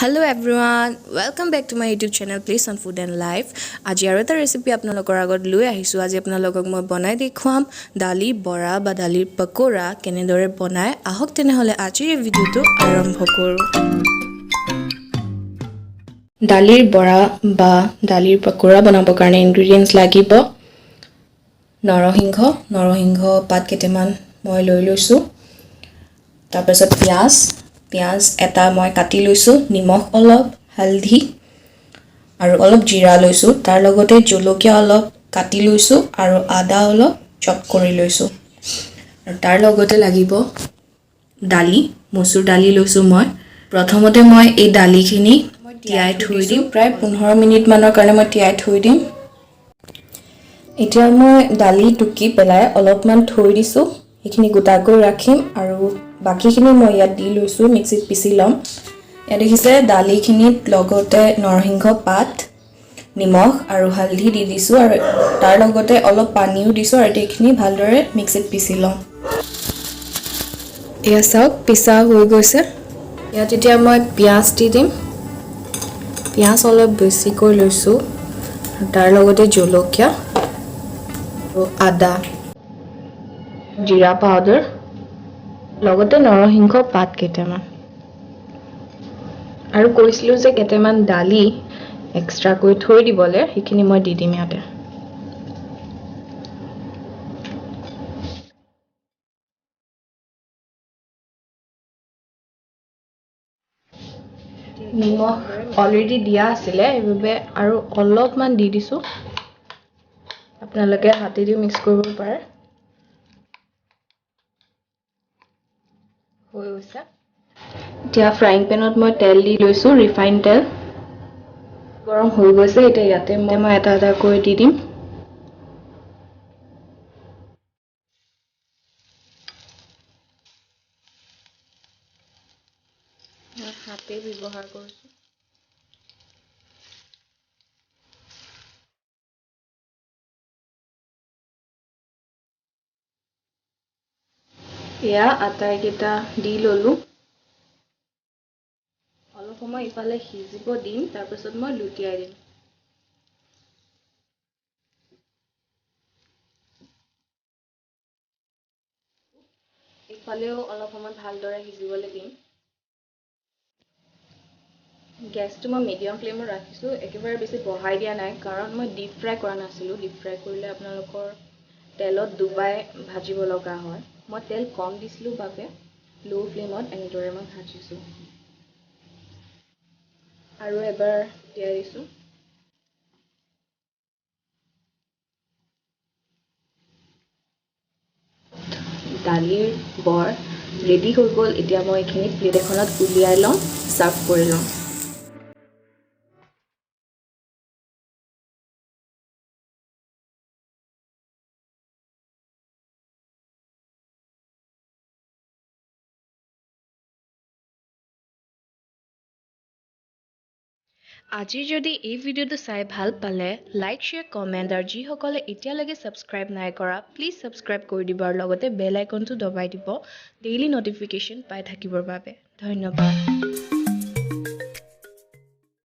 Hello everyone, welcome back to my YouTube channel Place on Food and Life. আজি আৰু এটা recipe আপোনালোকৰ আগত লৈ আহিছো। আজি আপোনালোকক মই বনাই দেখুৱাম দালি বৰা বা দালিৰ পকোৰা কেনেদৰে বনায়। আহক তেনেহলে আজিৰ এই ভিডিওটো আৰম্ভ কৰোঁ। দালিৰ বৰা বা দালিৰ পকোৰা বনাবৰ কাৰণে ইনগ্ৰেডিয়েন্টছ লাগিব। নৰসিংহ পাত কেইটামান মই লৈ লৈছো। তাৰপিছত পিয়াজ এটা মই কাটি লৈছো, নিমখ অলপ, হালধি আৰু অলপ জিৰা লৈছো। তাৰ লগতে জলকীয়া অলপ কাটি লৈছো আৰু আদা অলপ চপ কৰি লৈছো। আৰু তাৰ লগতে লাগিব দালি, মসুৰ দালি লৈছো মই। প্ৰথমতে মই এই দালিখিনি তিয়াই থৈ দিম, প্ৰায় 15 মিনিট মানৰ কাৰণে মই তিয়াই থৈ দিম। এতিয়া মই দালি টুকি পেলাই অলপমান থৈ দিছো, এইখিনি গোটাকৈ ৰাখিম আৰু বাকিখিনি মই ইয়াত দি লৈছো, মিক্সিত পিছি লম। ইয়াত দেখিছে দালিখিনিত লগতে নৰসিংহ পাত, নিমখ আৰু হালধি দি দিছো আৰু তাৰ লগতে অলপ পানীও দিছো আৰু এইখিনি ভালদৰে মিক্সিত পিছি লম। এয়া চাওক পিছা হৈ গৈছে। ইয়াত এতিয়া মই পিয়াজ দি দিম। পিয়াজ অলপ বেছিকৈ লৈছো, তাৰ লগতে জলকীয়া আৰু আদা, জিৰা পাউডাৰ, লগতে নৰসিংহ পাত কেইটামান। আৰু কৈছিলো যে কেইটামান দালি এক্সট্ৰাকৈ থৈ দিবলৈ, সেইখিনি মই দি দিম ইয়াতে। নিমখ অলৰেডি দিয়া আছিলে, এইভাবে আৰু অলপমান দি দিছো। আপোনালোকে হাতেদি মিক্স কৰিব পাৰে। হৈ গৈছে। এতিয়া ফ্ৰাইং পেনত মই তেল দি লৈছো, ৰিফাইন তেল। গৰম হৈ গৈছে, এতিয়া ইয়াতে মই এটা কৰি দি দিম। হাতে ব্যৱহাৰ কৰিছো। এয়া আটাইকেইটা দি ললো। অলপ সময় ইফালে সিজিব দিম, তাৰপিছত মই লুটিয়াই দিম। ইফালেও অলপ সময় ভালদৰে সিজিবলৈ দিম। গেছটো মই মিডিয়াম ফ্লেমত ৰাখিছো, একেবাৰে বেছি বঢ়াই দিয়া নাই, কাৰণ মই ডিপ ফ্ৰাই কৰা নাছিলো। ডিপ ফ্ৰাই কৰিলে আপোনালোকৰ তেলত ডুবাই ভাজিব লগা হয়। মই তেল কম দিছিলো বাবে লো ফ্লেমত এনেদৰে মই ভাজিছো। আৰু এবাৰ তিয়াই দিছো। দালিৰ বৰ ৰেডি হৈ গ'ল। এতিয়া মই এইখিনি প্লেট এখনত উলিয়াই লম, সাৰ্ভ কৰি লম। আজি যদি এই ভিডিওটো চাই ভাল পালে লাইক, শ্বেয়াৰ, কমেণ্ট আৰু যিসকলে এতিয়ালৈকে ছাবস্ক্ৰাইব নাই কৰা প্লিজ ছাবস্ক্ৰাইব কৰি দিব আৰু লগতে বেল আইকনটো দবাই দিব ডেইলি নটিফিকেশ্যন পাই থাকিবৰ বাবে। ধন্যবাদ।